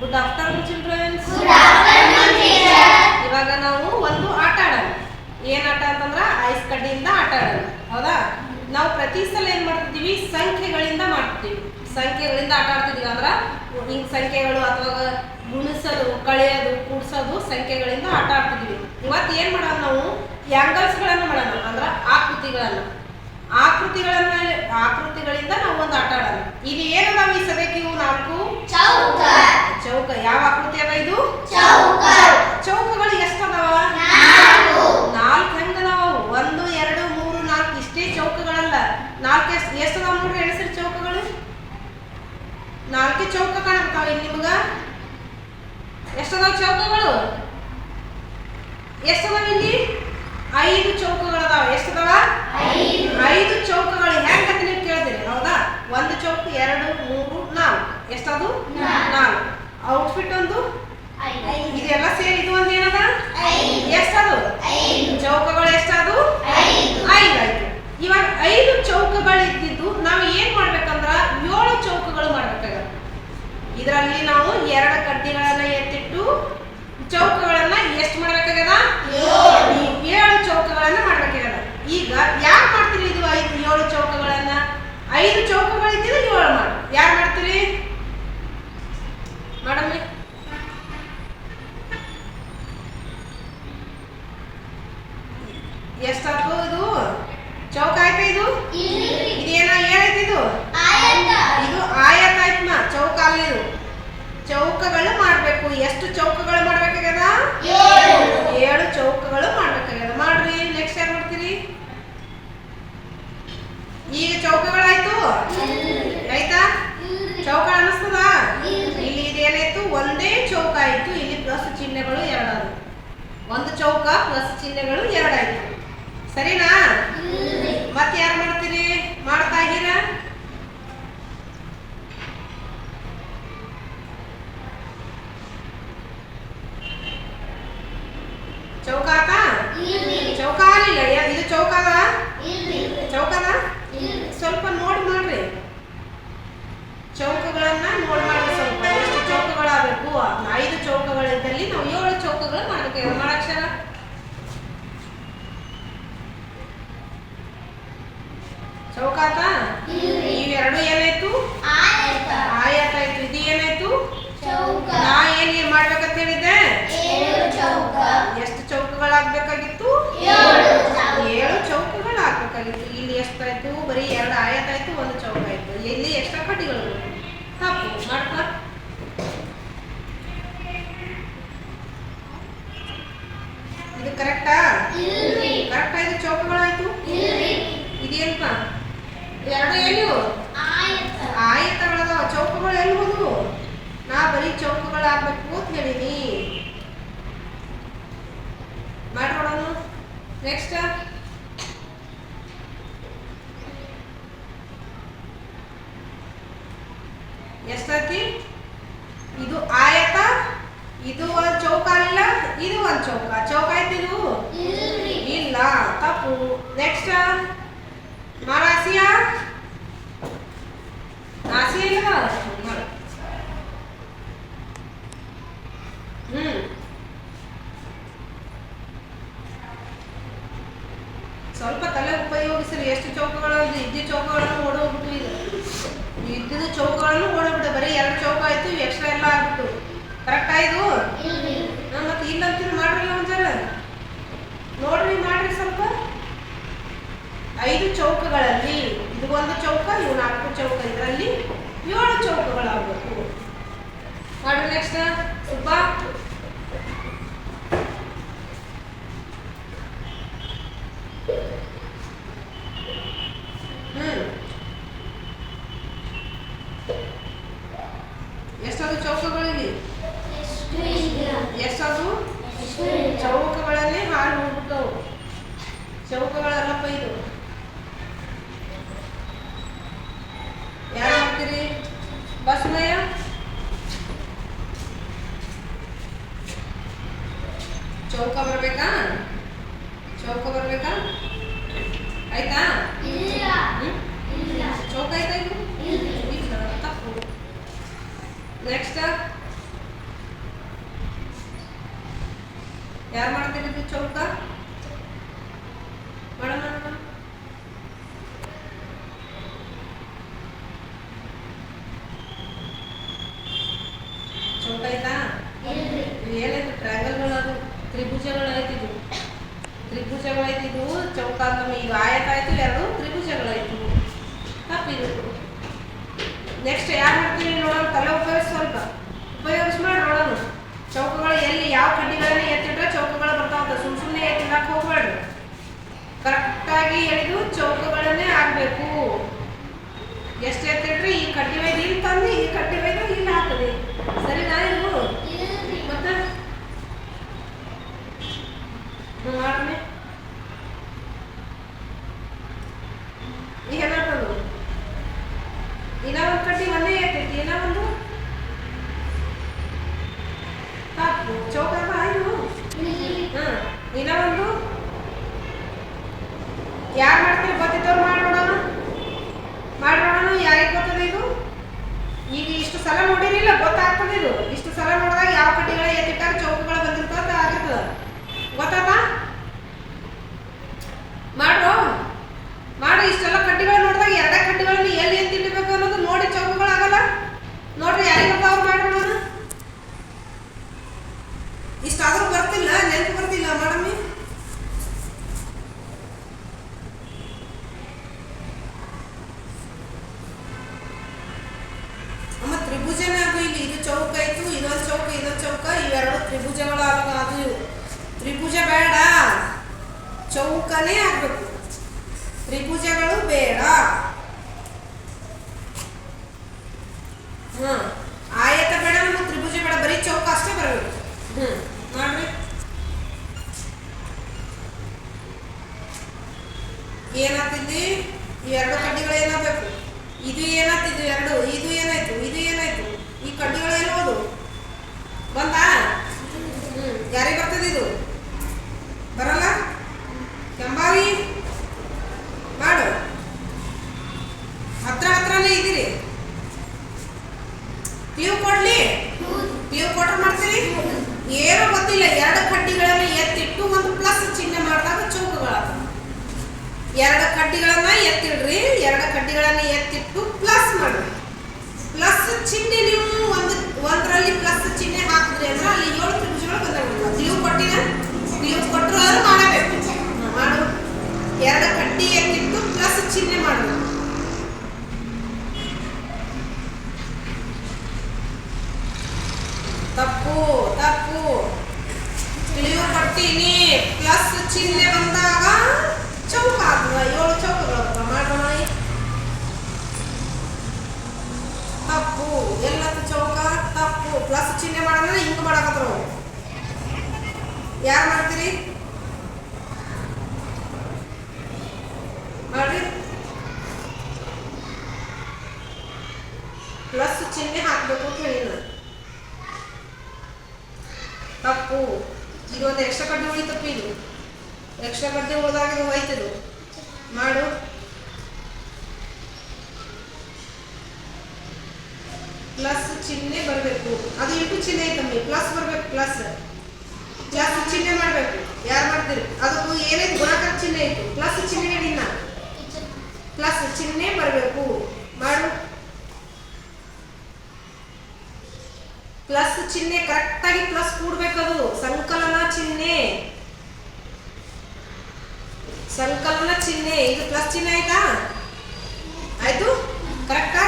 Good afternoon childrens. Good afternoon teacher. ಇವಾಗ ನಾವು ಒಂದು ಆಟ ಆಡೋಣ. ಏನ್ ಆಟ ಅಂತಂದ್ರೆ ಐಸ್ ಕಡ್ಡಿಯಿಂದ ಆಟ ಆಡೋಣ. ಹೌದಾ? ನಾವು ಪ್ರತಿ ಸಲ ಏನ್ ಮಾಡ್ತಿದೀವಿ, ಸಂಖ್ಯೆಗಳಿಂದ ಮಾಡ್ತೀವಿ. ಸಂಖ್ಯೆಗಳಿಂದ ಆಟ ಆಡ್ತಿದೀವಿ ಅಂದ್ರೆ ಹಿಂಗ್ ಸಂಖ್ಯೆಗಳು ಅಥವಾ ಗುಣಿಸೋದು, ಕಳೆಯೋದು, ಕೂಡ್ಸೋದು ಸಂಖ್ಯೆಗಳಿಂದ ಆಟ ಆಡ್ತಿದೀವಿ. ಇವತ್ತು ಏನ್ ಮಾಡೋಣ, ನಾವು ಆಂಗಲ್ಸ್ ಗಳನ್ನ ಮಾಡೋಣ, ಅಂದ್ರೆ ಆಕೃತಿಗಳಿಂದ ನಾವು ಒಂದು ಆಟ ಆಡೋಣ. ಇಲ್ಲಿ ಏನದಾವ ಈ ಸದ್ಯಕ್ಕೆ ಇವು 4 ಚೌಕ. ಯಾವ ಆಕೃತಿ ಅದ ಇದು? ಚೌಕಗಳು ಎಷ್ಟದಾವ? 4 ಹೆಂಗದಾವ? 1 2 3 4 ಇಷ್ಟೇ ಚೌಕಗಳಲ್ಲ. 4 ಎಷ್ಟದಾವ ನೋಡ್ರಿ, ಎಣಿಸ್ರಿ ಚೌಕಗಳು. 4 ಚೌಕ ಕಾಣತಾವ ಇಲ್ಲಿ ನಿಮ್ಗ. ಎಷ್ಟದಾವ ಚೌಕಗಳು? ಎಷ್ಟದಾವ ಇಲ್ಲಿ? 5 ಚೌಕಗಳದಾವ. ಎಷ್ಟದಾವ? 5 ಚೌಕಗಳು. ಹೆಂಗಂತ ನೀವು ಕೇಳಿದಿರಿ, ಹೌದಾ? 1 ಚೌಕ 2 3 4. ಎಷ್ಟದು? 4. ಔಟ್ಫಿಟ್ ಒಂದು ಇದೆಲ್ಲ ಸೇರಿ ಇದು ಒಂದು ಏನದ? ಎಷ್ಟದು? ಚೌಕಗಳು ಎಷ್ಟದು? 5 ಆಯ್ತು. ಇವಾಗ 5 ಚೌಕಗಳು ಇದ್ದಿದ್ದು ನಾವು ಏನ್ ಮಾಡ್ಬೇಕಂದ್ರ 7 ಚೌಕಗಳು ಮಾಡ್ಬೇಕಾಗತ್ತೆ. ಇದರಲ್ಲಿ ನಾವು 2 ಕಡ್ಡಿಗಳನ್ನ ಎತ್ತಿಟ್ಟು ಚೌಕಗಳನ್ನ ಎಷ್ಟು ಮಾಡ್ಬೇಕಾಗದ? 7 ಚೌಕಗಳನ್ನ ಮಾಡ್ಬೇಕಾಗದ. ಈಗ ಯಾಕೆ ಮಾಡ್ತೀರಿ ಇದು 7 ಚೌಕಗಳನ್ನ? 5 ಚೌಕಗಳಿದ್ದಿದ್ದು 7 ಮಾಡಿ. ಯಾರು ಮಾಡ್ತೀರಿ? ಮಾಡಮ್ಮಿ. ಎಷ್ಟಾಯ್ತು ಇದು? ಚೌಕ ಆಯ್ತಾ ಇದು? ಏನಾಯ್ತು ಇದು? ಇದು ಆಯತ ಆಯ್ತು. ಚೌಕ ಅಲ್ಲಿದು. ಚೌಕಗಳು ಮಾಡ್ಬೇಕು. ಎಷ್ಟು ಚೌಕಗಳು ಮಾಡ್ಬೇಕಾಗ್ಯದ? 7 ಚೌಕಗಳು ಮಾಡ್ಬೇಕಾಗ್ಯದ. ಮಾಡ್ರಿ. ನೆಕ್ಸ್ಟ್ ಏನ್ ಮಾಡ್ತೀರಿ? ಈಗ ಚೌಕಗಳಾಯ್ತು ಆಯ್ತಾ? ಚೌಕ ಅನ್ನಿಸ್ತದ? ಇಲ್ಲಿ ಇದೇನಾಯ್ತು? ಒಂದೇ ಚೌಕ ಆಯ್ತು. ಇಲ್ಲಿ ಪ್ಲಸ್ ಚಿಹ್ನೆಗಳು 2 ಆದವು. ಒಂದು ಚೌಕ ಪ್ಲಸ್ ಚಿಹ್ನೆಗಳು 2 ಆಯ್ತು. ಸರಿನಾ? ಮತ್ತೆ ಯಾರು ಮಾಡ್ತೀರಿ? ಮಾಡ್ತಾ ಇದ್ದೀರಾ? ಚೌಕ ಆತಾ? ಚೌಕ ಆಗಲಿಲ್ಲ. ಇದು ಚೌಕ ಅದ? ಚೌಕದ? ಸ್ವಲ್ಪ ನೋಡಿ ಮಾಡ್ರಿ. ಚೌಕಗಳನ್ನ ನೋಡಿ ಮಾಡ್ರಿ. ಸ್ವಲ್ಪ ಎಷ್ಟು ಚೌಕಗಳಾಗಬೇಕು? 5 ಚೌಕಗಳಿದ್ದಲ್ಲಿ ನಾವು 7 ಚೌಕಗಳು ಮಾಡ್ಬೇಕು. ಮಾಡಾಕ್ಷರ ಚೌಕ ಆತಾ? ಇವೆರಡು ಏನಾಯ್ತು? ಆಯತ ಆಯ್ತು. ಇದು ಏನಾಯ್ತು? ನಾ ಏನ್ ಮಾಡ್ಬೇಕಂತ ಹೇಳಿದ್ದೆ? ಎಷ್ಟು ಚೌಕಗಳಾಗಬೇಕಾಗಿತ್ತು? 7 ಚೌಕಗಳು ಹಾಕ್ಬೇಕಾಗಿತ್ತು. ಇಲ್ಲಿ ಎಷ್ಟಾಯ್ತು? ಬರೀ 2 ಆಯತ ಆಯ್ತು, 1 ಚೌಕ ಆಯ್ತು. ಇಲ್ಲಿ ಎಕ್ಸ್ಟ್ರಾ ಕಡ್ಡಿಗಳು ತಪ್ಪು ಮಾಡ್ಕೊ. ಇದು ಕರೆಕ್ಟಾ? ಕರೆಕ್ಟ್ ಆಯ್ತು. ಚೌಕಗಳಾಯ್ತು. ಇದೇನಪ್ಪ? 2 ಎಲ್ಲಿ? ಆಯತಗಳದಾವ. ಚೌಕಗಳು ಎಲ್ಲಿ ಹೋದವು? ನಾ ಬರೀ ಚೌಕಗಳಾಗಬೇಕು ಅಂತ ಹೇಳಿನಿ. ಮಾಡೋಣ. ನೆಕ್ಸ್ಟ್ ಎಷ್ಟೈತಿ? ಇದು ಆಯತ, ಇದು ಒಂದು ಚೌಕ ಇಲ್ಲ, ಇದು ಒಂದು ಚೌಕ. ಚೌಕ ಆಯ್ತು ಇದು? ಇಲ್ಲ, ತಪ್ಪು. ನೆಕ್ಸ್ಟ್ ರಾಸಿಯಾ ಇಲ್ಲ. ಸ್ವಲ್ಪ ತಲೆ ಉಪಯೋಗಿಸ್ರಿ. ಎಷ್ಟು ಚೌಕಗಳು ಇದ್ದ ಚೌಕಗಳನ್ನು ಓಡೋಗ್ಬಿಟ್ಟು, ಇದ್ದಿದ್ದು ಚೌಕಗಳನ್ನು ಓಡೋಗ್ಬಿಟ್ಟು ಬರೀ 2 ಚೌಕ ಆಯ್ತು. ಇವು ಎಕ್ಸ್ಟ್ರಾ ಎಲ್ಲ ಆಗ್ಬಿಟ್ಟು. ಕರೆಕ್ಟ್ ಆಯ್ತು? ಮತ್ತೆ ಇಲ್ಲ ಅಂತೀರಿ. ಮಾಡ್ರಿ ಒಂದ್ಸಲ ನೋಡ್ರಿ, ಮಾಡ್ರಿ ಸ್ವಲ್ಪ. 5 ಚೌಕಗಳಲ್ಲಿ ಇದು 1 ಚೌಕ, ಇವು 4 ಚೌಕ. ಇದರಲ್ಲಿ 7 ಚೌಕಗಳಾಗಬೇಕು. ಮಾಡ್ರಿ. ನೆಕ್ಸ್ಟ್ ಸುಬ್ಬ. ಎಷ್ಟದು ಚೌಕಗಳಲ್ಲಿ? ಎಷ್ಟದು? ಚೌಕಗಳನ್ನೇ ಹಾಳು ಹೋಗ್ಬಿಟ್ಟವು. ಚೌಕಗಳಲ್ಲಪ್ಪ ಇದು. ಯಾರು ಮಾಡ್ತೀರಿ? ಬಸ್ಮಯ್ಯ. ಚೌಕ ಬರ್ಬೇಕಾ? ಚೌಕ ಬರ್ಬೇಕಾ? ಆಯ್ತಾ? ಚೌಕ ಆಯ್ತಾ ಇದು? ತಪ್ಪು. ನೆಕ್ಸ್ಟ್ ಯಾರು ಮಾಡ್ತಿರೋದು ಚೌಕ? ಮಾಡೋಣ ಚೌಕ ಆಯ್ತಾ? ಏನಾಯ್ತು? ಟ್ರಯಾಂಗಲ್ಗಳದು ತ್ರಿಭುಜಗಳಾಯ್ತಿದ್ವು. ಚೌಕ ಅಂತ ಈಗ ಆಯತ ಆಯ್ತು, ಎರಡು ತ್ರಿಭುಜಗಳಾಯ್ತು. ತಪ್ಪಿದು. ನೆಕ್ಸ್ಟ್ ಯಾರು ಮಾಡ್ತೀವಿ ನೋಡೋಣ. ತಲೆ ಉಪಯೋಗಿಸಿ ಮಾಡಿ ನೋಡೋಣ. ಚೌಕಗಳು ಎಲ್ಲಿ ಯಾವ ಕಡ್ಡಿಗಳನ್ನ ಎತ್ತಿಟ್ರೆ ಚೌಕಗಳು ಬರ್ತಾವಂತ. ಸುಮ್ಮನೆ ಎತ್ತಿಡಕ್ಕೆ ಹೋಗ್ಬೇಡ್ರಿ. ಕರೆಕ್ಟಾಗಿ ಎಳೆದು ಚೌಕಗಳನ್ನೇ ಆಗಬೇಕು. ಎಷ್ಟು ಎತ್ತಿಟ್ರೆ ಈ ಕಡ್ಡಿ ವೈದು ಇಲ್ಲಿ ತಂದು ಈ ಕಡ್ಡಿ ವೈದು ಇಲ್ಲಿ ಹಾಕದೆ. ಸರಿನಾ? ಇದು ಮತ್ತೆ ಮಾಡ್ರಿ. ಈಗ ಏನಾಗ್ತದು? ಇನ್ನ ಒಂದು ಕಡ್ಡಿ ಒಂದೇ ಎತ್ತೈತಿ, ಇನ್ನ ಒಂದು ತಪ್ಪು. ಚೌಕ ಆಯ್ತು. ಇನ್ನ ಒಂದು ಯಾರು ಮಾಡ್ತೀರಿ? ಗೊತ್ತಿದ್ದವ್ರು ಮಾಡೋಣ. ಯಾರಿಗೆ ಗೊತ್ತದ ಇದು? ಈಗ ಇಷ್ಟು ಸಲ ನೋಡಿರಿಲ್ಲ, ಗೊತ್ತಾಗ್ತದೆ ಇದು. ಇಷ್ಟು ಸಲ ನೋಡಿದಾಗ ಯಾವ ಕಡ್ಡಿಗಳ ಎತ್ತಿಟ್ಟಾಗ ಚೌಕಗಳು ಬಂದಿರ್ತಾವ ಆಗಿರ್ತದ. ಗೊತ್ತಾದ? ಮಾಡು. ಇಷ್ಟೆಲ್ಲ ಕಡ್ಡಿಗಳು ನೋಡಿದಾಗ ಎರಡೇ ಕಡ್ಡಿಗಳನ್ನ ಎಲ್ಲಿ ಎತ್ತಿಡಬೇಕು ಅನ್ನೋದು ನೋಡಿ ಚೌಕಗಳಾಗಲ್ಲ. ನೋಡ್ರಿ ಯಾರಿಗೆ ಬರ್ತಾವ ಮಾಡೋಣ. ಇಷ್ಟಾದ್ರೂ ಬರ್ತಿಲ್ಲ, ನೆನಪು ಬರ್ತಿಲ್ಲ ಮಾಡಮ್ಮಿ. ಅಮ್ಮ ತ್ರಿಭುಜನೇ ಅದು. ಇಲ್ಲಿ ಇದು ಚೌಕ ಆಯ್ತು, ಇದೊಂದು ಚೌಕ, ಇವೆರಡು ತ್ರಿಭುಜಗಳಾಗ. ಅದು ತ್ರಿಭುಜ ಬೇಡ, ಚೌಕನೇ ಆಗ್ಬೇಕು. ತ್ರಿಭುಜಗಳು ಬೇಡ. ಆಯತ ಬೇಡ, ನಮ್ಗೆ ತ್ರಿಭುಜ ಬೇಡ, ಬರೀ ಚೌಕ ಅಷ್ಟೇ ಬರಬೇಕು. ಮಾಡ್ರಿ. ಏನಾಗ್ತಿದ್ದಿ? ಈ ಎರಡು ಕಡ್ಡಿಗಳು ಏನಾಗಬೇಕು? ಇದು ಏನಾಗ್ತಿದ್ವಿ ಎರಡು, ಇದು ಏನಾಯ್ತು? ಈ ಕಡ್ಡಿಗಳು ಏನೋದು ಬಂದಾ? ಯಾರಿಗೆ ಬರ್ತದೆ ಇದು? ಬರಲ್ಲ? ಕೆಂಬಾವಿ ಮಾಡು. ಹತ್ರನೇ ಇದ್ದೀರಿ. ಕ್ಲೂ ಕೊಟ್ರೆ ಮಾಡ್ತೀರಿ? ಏನೋ ಗೊತ್ತಿಲ್ಲ. ಎರಡು ಕಡ್ಡಿಗಳನ್ನ ಎತ್ತಿಟ್ಟು ಒಂದು ಪ್ಲಸ್ ಚಿಹ್ನೆ ಮಾಡಿದಾಗ ಚೌಕಗಳಾಗ್ತವೆ. ಎರಡು ಕಡ್ಡಿಗಳನ್ನ ಎತ್ತಿಡ್ರಿ. ಎರಡು ಕಡ್ಡಿಗಳನ್ನ ಎತ್ತಿಟ್ಟು ಪ್ಲಸ್ ಮಾಡ್ರಿ. ಪ್ಲಸ್ ಚಿಹ್ನೆ ನೀವು ಒಂದರಲ್ಲಿ ಪ್ಲಸ್ ಚಿಹ್ನೆ ಹಾಕಿದ್ರಿ ಅಂದ್ರೆ ಅಲ್ಲಿ 7 ತ್ರಿಭುಜಗಳು ಬಂದಾಗ ಕ್ಲೂ ಕೊಟ್ಟರು ಅದು ಮಾಡಬೇಕು. ಮಾಡು. ಎರಡು ಕಡ್ಡಿ ಎತ್ತಿಟ್ಟು ಪ್ಲಸ್ ಚಿಹ್ನೆ ಮಾಡಬೇಕು. ತಪ್ಪು. ಕ್ಲೂ ಕೊಟ್ಟಿನಿ. ಪ್ಲಸ್ ಚಿಹ್ನೆ ಬಂದಾಗ ಚೌಕ ಆಗ್ತದ. 7 ಚೌಕಗಳು ಮಾಡೋಣ. ತಪ್ಪು. ಎಲ್ಲತ್ತು ಚೌಕ ತಪ್ಪು. ಪ್ಲಸ್ ಚಿಹ್ನೆ ಮಾಡೋಣ. ಹಿಂಗೆ ಮಾಡಕತ್ರ ಯಾರು ಮಾಡ್ತೀರಿ? ಮಾಡ್ರಿ. ಪ್ಲಸ್ ಚಿಹ್ನೆ ಹಾಕ್ಬೇಕು ಅಂತ ಹೇಳಿ ತಪ್ಪು. ಇದೊಂದು ಎಕ್ಸ್ಟ್ರಾ ಕಡ್ಡಿ ಉಳಿತಪ್ಪ. ಇದು ಎಕ್ಸ್ಟ್ರಾ ಕಡ್ಡಿ ಉಳಿದಾಗ ಇದು ಹೋಯ್ತದು. ಮಾಡು. ಪ್ಲಸ್ ಚಿಹ್ನೆ ಬರಬೇಕು. ಅದು ಇಂಟು ಚಿಹ್ನೆ ಐತಮ್ಮಿ. ಪ್ಲಸ್ ಬರಬೇಕು. ಪ್ಲಸ್ ಚಿಹ್ನೆ ಮಾಡಬೇಕು. ಯಾರು ಮಾಡ್ತೀರಿ? ಅದು ಏನೈತಿ? ಗುಣಾಕಾರ ಚಿಹ್ನೆ ಐತಿ. ಪ್ಲಸ್ ಚಿಹ್ನೆ ಹೇಳಿನ ಪ್ಲಸ್ ಚಿಹ್ನೆ ಬರಬೇಕು. ಮಾಡು. ಪ್ಲಸ್ ಚಿಹ್ನೆ ಕರೆಕ್ಟಾಗಿ ಪ್ಲಸ್ ಕೂಡ್ಬೇಕದು. ಸಂಕಲನ ಚಿಹ್ನೆ. ಇದು ಪ್ಲಸ್ ಚಿಹ್ನೆ ಆಯ್ತಾ? ಆಯ್ತು. ಕರೆಕ್ಟಾ?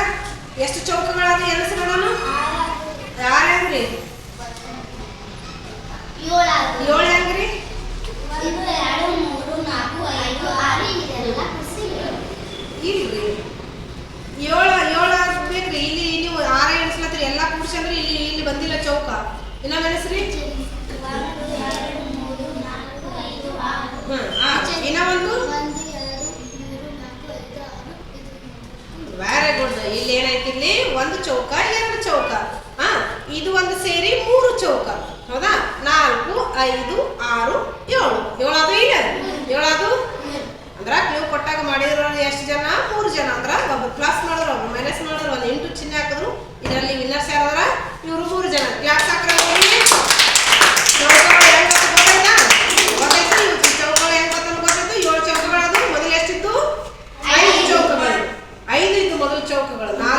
ಎಷ್ಟು ಚೌಕಗಳಾದ ಎನಸಿ ನೋಡೋಣ. ಯಾರು ಹೆಂಗ್ರಿ? 7 ಹೆಂಗ್ರಿ? 1 2 3 4 5 6 ಇದೆಲ್ಲ ಇಲ್ರಿ. 7 ಆಗ್ಬೇಕ್ರಿ. ಇಲ್ಲಿ ನೀವು 6 ಎಣಿಸ್ಲತ್ರಿ. ಎಲ್ಲ ಕೂಡ್ಸಿ ಅಂದ್ರೆ ಇಲ್ಲಿ ಬಂದಿಲ್ಲ ಚೌಕ. ಇನ್ನೊಂದು ಎಣಿಸ್ರಿ. ಇನ್ನ ಒಂದು. Very good. ಇಲ್ಲಿ ಏನಾಯ್ತು? ಇಲ್ಲಿ ಒಂದು ಚೌಕ, ಎರಡು ಚೌಕ. ಇದು ಒಂದು ಸೇರಿ 3 ಚೌಕ. ಹೌದಾ? 4 5 6 7. 7 ಅದು ಇಲ್ಲ. 7 ಅದು ಅಂದ್ರೆ ಕ್ಲೂ ಕೊಟ್ಟಾಗ ಮಾಡಿರೋರು ಎಷ್ಟು ಜನ? 3 ಜನ. ಅಂದ್ರೆ ಒಬ್ಬ ಪ್ಲಸ್ ಮಾಡಿದ್ರು, ಒಬ್ಬ ಮೈನಸ್ ಮಾಡಿದ್ರು, ಒಂದು ಇಂಟು ಚಿಹ್ನೆ ಹಾಕಿದ್ರು. ಇದರಲ್ಲಿ ವಿನ್ನರ್ಸ್ ಯಾರಾದ್ರ? ಇವರು 3 ಜನ. ಕ್ಲಾಸ್ ಹಾಕ್ರೆ ಗೊತ್ತಾಯ್ತಾ? ಚೌಕಗಳು 4